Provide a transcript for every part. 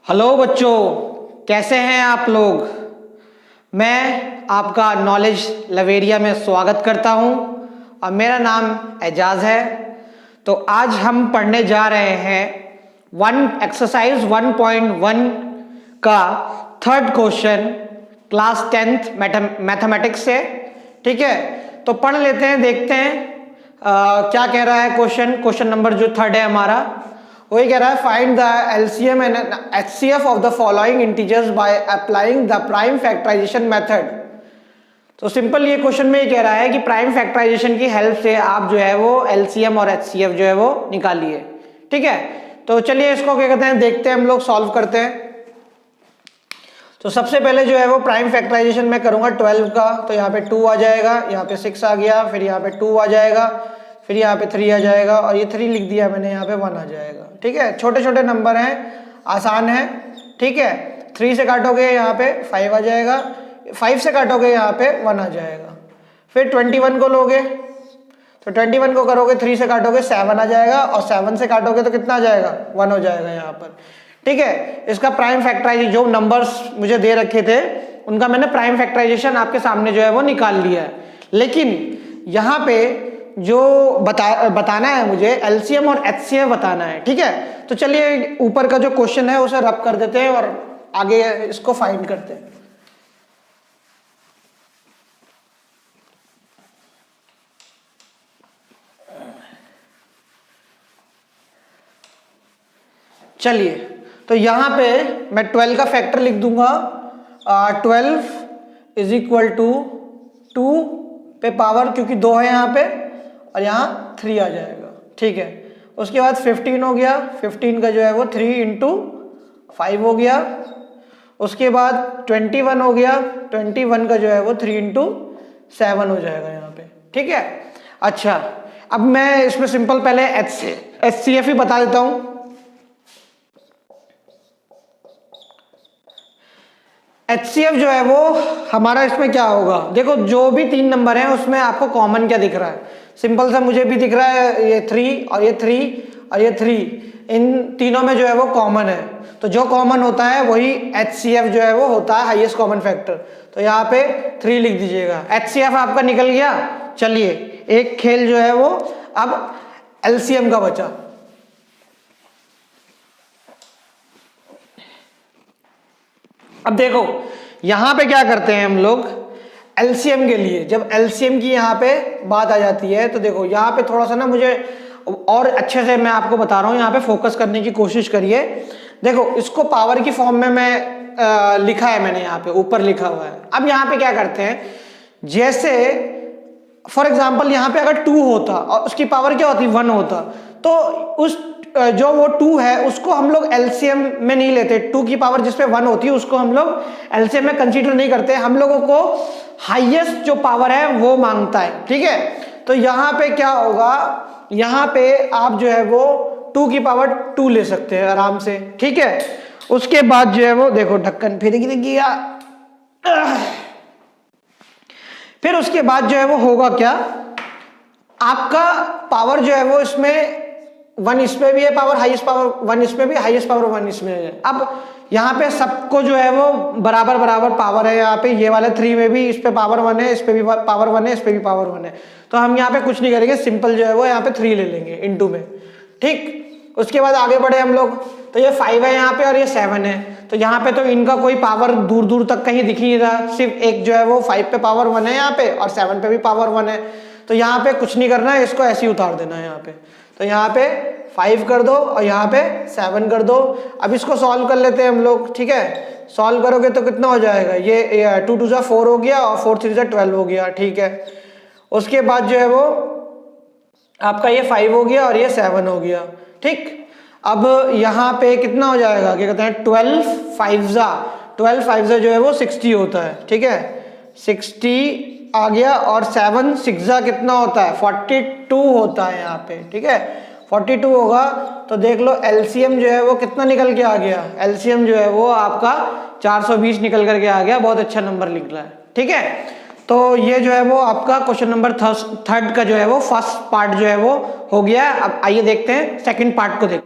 Hello बच्चों, कैसे हैं आप लोग। मैं आपका नॉलेज लवेरिया में स्वागत करता हूं और मेरा नाम एजाज है। तो आज हम पढ़ने जा रहे हैं एक्सरसाइज 1.1 का third question class 10th mathematics से। ठीक है, तो पढ़ लेते हैं, देखते हैं क्या कह रहा है क्वेश्चन नंबर जो थर्ड है हमारा, वही कह रहा है find the LCM and HCF of the following integers by applying the prime factorisation method. तो सिंपल ये क्वेश्चन में ये कह रहा है कि प्राइम फैक्टराइजेशन की हेल्प से आप जो है वो एलसीएम और एचसीएफ जो है वो निकालिए। ठीक है, तो चलिए इसको क्या कहते हैं देखते हैं, हम लोग सॉल्व करते हैं। तो सबसे पहले जो है वो प्राइम फैक्टराइजेशन मैं करूंगा 12 का, तो यहाँ पे 2 आ जाएगा, यहाँ पे 6 आ गया, फिर यहाँ पे 2 आ जाएगा, फिर यहाँ पे 3 आ जाएगा और ये 3 लिख दिया मैंने, यहाँ पे 1 आ जाएगा। ठीक है, छोटे छोटे नंबर हैं, आसान है। ठीक है, 3 से काटोगे यहाँ पे 5 आ जाएगा, 5 से काटोगे यहाँ पे 1 आ जाएगा। फिर 21 को लोगे तो 21 को करोगे 3 से काटोगे 7 आ जाएगा और 7 से काटोगे तो कितना आ जाएगा, 1 हो जाएगा यहाँ पर। ठीक है, इसका प्राइम फैक्टराइजेशन जो नंबर्स मुझे दे रखे थे उनका मैंने प्राइम फैक्टराइजेशन आपके सामने जो है वो निकाल लिया है। लेकिन यहाँ पे जो बताना है मुझे एलसीएम और एचसीएफ बताना है। ठीक है, तो चलिए ऊपर का जो क्वेश्चन है उसे रब कर देते हैं और आगे इसको फाइंड करते हैं। चलिए, तो यहां पे मैं 12 का फैक्टर लिख दूंगा। 12 इज इक्वल टू 2 पे पावर, क्योंकि 2 है यहाँ पे और यहाँ 3 आ जाएगा। ठीक है, उसके बाद 15 हो गया, 15 का जो है वो 3 इंटू 5 हो गया। उसके बाद 21 हो गया, 21 का जो है वो 3 इंटू 7 हो जाएगा यहाँ पे। ठीक है, अच्छा अब मैं इसमें सिंपल पहले एचसीएफ ही बता देता हूँ। एचसीएफ जो है वो हमारा इसमें क्या होगा, देखो जो भी 3 नंबर हैं उसमें आपको कॉमन क्या दिख रहा है, सिंपल सा मुझे भी दिख रहा है ये 3 और ये 3 और ये 3, इन तीनों में जो है वो कॉमन है। तो जो कॉमन होता है वही एचसीएफ जो है वो होता है, हाईएस्ट कॉमन फैक्टर। तो यहाँ पे 3 लिख दीजिएगा, एचसीएफ आपका निकल गया। चलिए एक खेल जो है वो अब एलसीएम का बचा। अब देखो यहां पे क्या करते हैं हम लोग एलसीएम के लिए, जब एलसीएम की यहाँ पे बात आ जाती है तो देखो यहाँ पे थोड़ा सा ना मुझे और अच्छे से मैं आपको बता रहा हूँ, यहाँ पे फोकस करने की कोशिश करिए। देखो इसको पावर की फॉर्म में मैं लिखा है, मैंने यहाँ पे ऊपर लिखा हुआ है। अब यहाँ पे क्या करते हैं, जैसे फॉर एग्जाम्पल यहाँ पे अगर 2 होता और उसकी पावर क्या होती 1 होता, तो उस जो वो 2 है उसको हम लोग एलसीएम में नहीं लेते। 2 की पावर जिसपे 1 होती है उसको हम लोग एलसीएम में कंसीडर नहीं करते, हम लोगों को हाईएस्ट जो पावर है वो मांगता है। ठीक है, तो यहाँ पे क्या होगा, यहाँ पे आप जो है वो 2 की पावर 2 ले सकते हैं आराम से। ठीक है, उसके बाद जो है वो देखो ढक्कन फिर गया, फिर उसके बाद जो है वो होगा क्या, आपका पावर जो है वो इसमें 1 इसमें भी है पावर, हाईएस्ट पावर 1 इसमें भी, हाईएस्ट पावर 1 इसमें है। अब यहाँ पे सबको जो है वो बराबर बराबर पावर है। यहाँ पे ये वाले 3 में भी इस पे पावर 1 है, इस पे भी पावर 1 है, इस पे भी पावर 1 है। तो हम यहाँ पे कुछ नहीं करेंगे, सिंपल जो है वो यहाँ पे 3 ले लेंगे इनटू में। ठीक, उसके बाद आगे बढ़े हम लोग, तो ये 5 है यहाँ पे और ये 7 है, तो यहाँ पे तो इनका कोई पावर दूर दूर तक कहीं दिख नहीं रहा, सिर्फ एक जो है वो 5 पे पावर 1 है यहाँ पे और 7 पे भी पावर 1 है। तो यहाँ पे कुछ नहीं करना है, इसको ऐसे ही उतार देना है यहाँ पे। तो यहाँ पे 5 कर दो और यहाँ पे 7 कर दो। अब इसको सॉल्व कर लेते हैं हम लोग। ठीक है, सॉल्व करोगे तो कितना हो जाएगा, ये 2 2 जा 4 हो गया और 4 3 जा 12 हो गया। ठीक है, उसके बाद जो है वो आपका ये 5 हो गया और ये 7 हो गया। ठीक, अब यहाँ पे कितना हो जाएगा, क्या कहते हैं 12 5 जा जो है वो 60 होता है। ठीक है, 60 आ गया और 7 6 जा कितना होता है 42 होता है यहाँ पे। ठीक है, 42 होगा, तो देख लो एलसीएम जो है वो कितना निकल के आ गया, एलसीएम जो है वो आपका 420 निकल करके आ गया। बहुत अच्छा नंबर निकला है। ठीक है, तो ये जो है वो आपका क्वेश्चन नंबर थर्ड का जो है वो फर्स्ट पार्ट जो है वो हो गया। अब आइए देखते हैं सेकंड पार्ट को। देख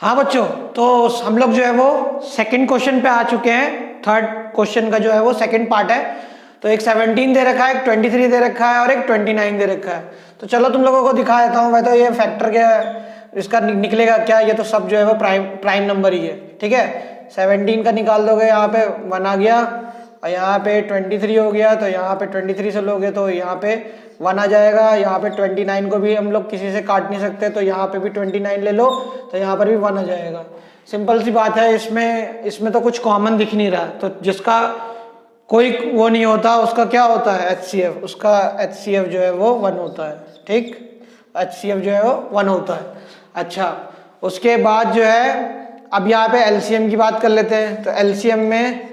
हाँ बच्चों, तो हम लोग जो है वो सेकंड क्वेश्चन पे आ चुके हैं। थर्ड क्वेश्चन का जो है वो सेकंड पार्ट है। तो एक 17 दे रखा है, एक 23 दे रखा है और एक 29 दे रखा है। तो चलो तुम लोगों को दिखा देता हूँ। वह तो ये फैक्टर क्या इसका निकलेगा क्या, ये तो सब जो है वो प्राइम नंबर ही है। ठीक है, 17 का निकाल दोगे, यहाँ पे 1 आ गया और यहाँ पे 23 हो गया, तो यहाँ पे 23 से लोगे तो यहाँ पे 1 आ जाएगा। यहाँ पे 29 को भी हम लोग किसी से काट नहीं सकते, तो यहाँ पे भी 29 ले लो तो यहाँ पर भी 1 आ जाएगा। सिंपल सी बात है। इसमें तो कुछ कॉमन दिख नहीं रहा, तो जिसका कोई वो नहीं होता उसका क्या होता है, HCF। उसका HCF जो है वो 1 होता है। ठीक, HCF जो है वो 1 होता है। अच्छा, उसके बाद जो है अब यहाँ पे LCM की बात कर लेते हैं। तो LCM में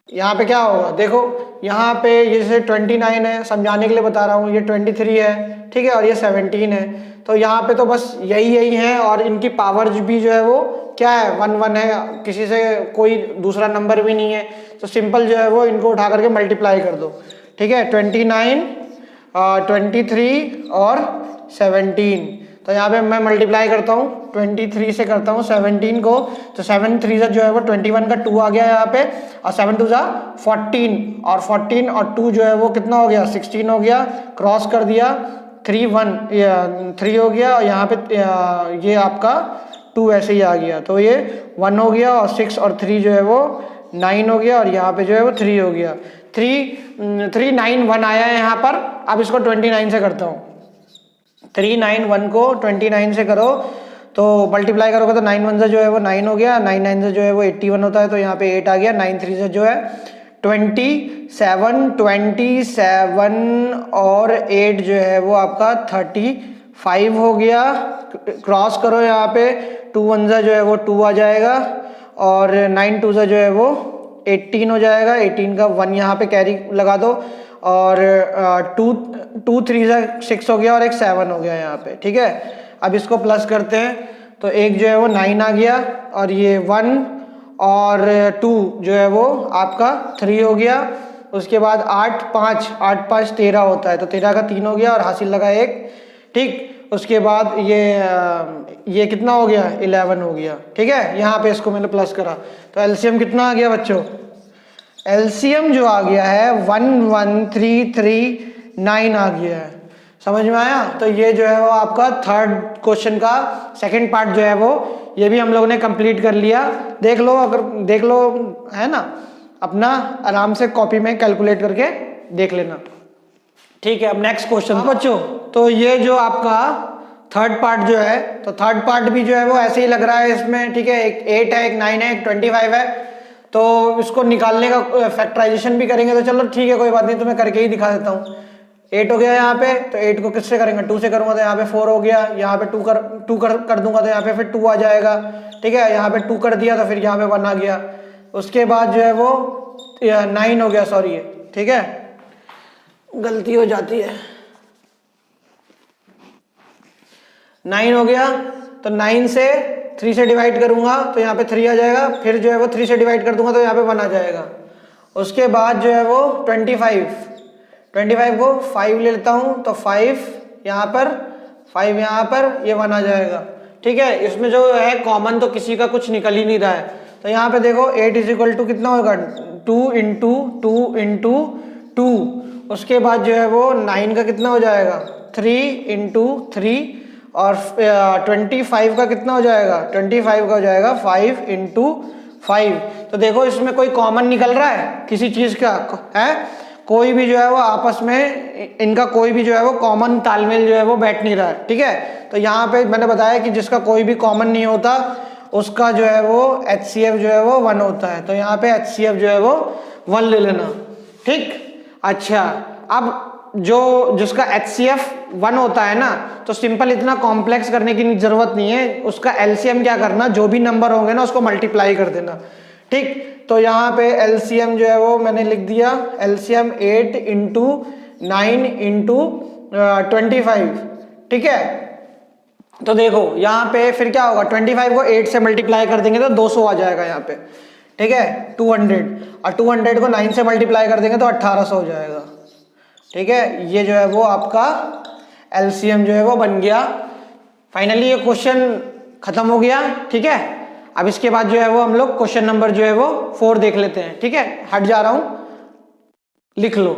यहाँ पे क्या होगा, देखो यहाँ पे जैसे 29 है, समझाने के लिए बता रहा हूँ, ये 23 है, ठीक है, और ये 17 है। तो यहाँ पे तो बस यही है और इनकी पावर भी जो है वो क्या है, 1 है, किसी से कोई दूसरा नंबर भी नहीं है। तो सिंपल जो है वो इनको उठा करके मल्टीप्लाई कर दो। ठीक है, 29, 23 और 17। तो यहाँ पे मैं मल्टीप्लाई करता हूँ 23 से करता हूँ 17 को, तो 7 3 जो है वो 21 का 2 आ गया यहाँ पे, और 7 2 14, और 14 और 2 जो है वो कितना हो गया, 16 हो गया। क्रॉस कर दिया, 3 3 हो गया, और यहाँ पे ये आपका 2 ऐसे ही आ गया, तो ये 1 हो गया, और 6 और 3 जो है वो 9 हो गया, और यहाँ पे जो है वो 3 हो गया। 3 9 1 आया है यहाँ पर। अब इसको 29 से करता हूँ। 3 9 1 को 29 से करो तो मल्टीप्लाई करोगे तो 9 1 से जो है वो 9 हो गया, 9 9 से जो है वो 81 होता है, तो यहाँ पे 8 आ गया। 9 3 से जो है 27, 27 और 8 जो है वो आपका 35 हो गया। क्रॉस करो यहाँ पे, 2 1 से जो है वो 2 आ जाएगा, और 9 2 से जो है वो 18 हो जाएगा। 18 का 1 यहाँ पे कैरी लगा दो, और 2 3 से 6 हो गया, और एक 7 हो गया यहाँ पे। ठीक है, अब इसको प्लस करते हैं, तो एक जो है वो 9 आ गया, और ये 1 और 2 जो है वो आपका 3 हो गया। उसके बाद 8 5 13 होता है, तो 13 का 3 हो गया, और हासिल लगा 1। ठीक, उसके बाद ये कितना हो गया, 11 हो गया। ठीक है, यहाँ पे इसको मैंने प्लस करा, तो एलसीएम कितना आ गया बच्चों, एलसीएम जो आ गया है 11339 आ गया है। समझ में आया। तो ये जो है वो आपका थर्ड क्वेश्चन का सेकंड पार्ट जो है वो ये भी हम लोगों ने कंप्लीट कर लिया। देख लो, अगर देख लो है ना, अपना आराम से कॉपी में कैलकुलेट करके देख लेना। ठीक है, अब नेक्स्ट क्वेश्चन बच्चों। तो ये जो आपका थर्ड पार्ट जो है, तो थर्ड पार्ट भी जो है वो ऐसे ही लग रहा है इसमें। ठीक है, एक 8 है, एक 9 है, एक 25 है। तो इसको निकालने का फैक्टराइजेशन भी करेंगे, तो चलो ठीक है, कोई बात नहीं, तो मैं करके ही दिखा देता हूँ। 8 हो गया यहाँ पे, तो 8 को किससे करेंगे, 2 से करूंगा तो यहाँ पे 4 हो गया। यहाँ पे 2 कर दूंगा तो यहाँ पे फिर 2 आ जाएगा। ठीक है, यहाँ पे 2 कर दिया तो फिर यहाँ पे 1 आ गया। उसके बाद जो है वो 9 हो गया, सॉरी, ठीक है, गलती हो जाती है। 9 हो गया, तो 9 से 3 से डिवाइड करूंगा तो यहाँ पे 3 आ जाएगा। फिर जो है वो 3 से डिवाइड कर दूंगा तो यहाँ पे 1 आ जाएगा। उसके बाद जो है वो 25 को 5 ले लेता हूँ, तो 5 यहाँ पर, 5 यहाँ पर, ये 1 आ जाएगा। ठीक है, इसमें जो है कॉमन तो किसी का कुछ निकल ही नहीं रहा है। तो यहाँ पे देखो 8 इज इक्वल टू कितना होगा, 2 इंटू 2 इंटू 2। उसके बाद जो है वो 9 का कितना हो जाएगा, 3 इंटू 3, और 25 का कितना हो जाएगा, 25 का हो जाएगा 5 इंटू 5। तो देखो इसमें कोई कॉमन निकल रहा है किसी चीज का है, कोई भी जो है वो आपस में इनका कोई भी जो है वो कॉमन तालमेल जो है वो बैठ नहीं रहा है। ठीक है, तो यहाँ पे मैंने बताया कि जिसका कोई भी कॉमन नहीं होता उसका जो है वो HCF जो है वो 1 होता है। तो यहाँ पे HCF जो है वो 1 ले लेना। ठीक, अच्छा, अब जिसका HCF 1 होता है ना, तो सिंपल इतना कॉम्प्लेक्स करने की जरूरत नहीं है। उसका LCM क्या करना, जो भी नंबर होंगे ना उसको मल्टीप्लाई कर देना। ठीक, तो यहाँ पे LCM जो है वो मैंने लिख दिया, LCM 8 इंटू 9 इंटू 25। ठीक है, तो देखो यहाँ पे फिर क्या होगा, 25 को 8 से मल्टीप्लाई कर देंगे तो 200 आ जाएगा यहाँ पे। ठीक है, 200, और 200 को 9 से मल्टीप्लाई कर देंगे तो 1800 हो जाएगा। ठीक है, ये जो है वो आपका LCM जो है वो बन गया। फाइनली ये क्वेश्चन खत्म हो गया, ठीक है। अब इसके बाद जो है वो हम लोग क्वेश्चन नंबर जो है वो 4 देख लेते हैं, ठीक है। हट जा रहा हूं, लिख लो।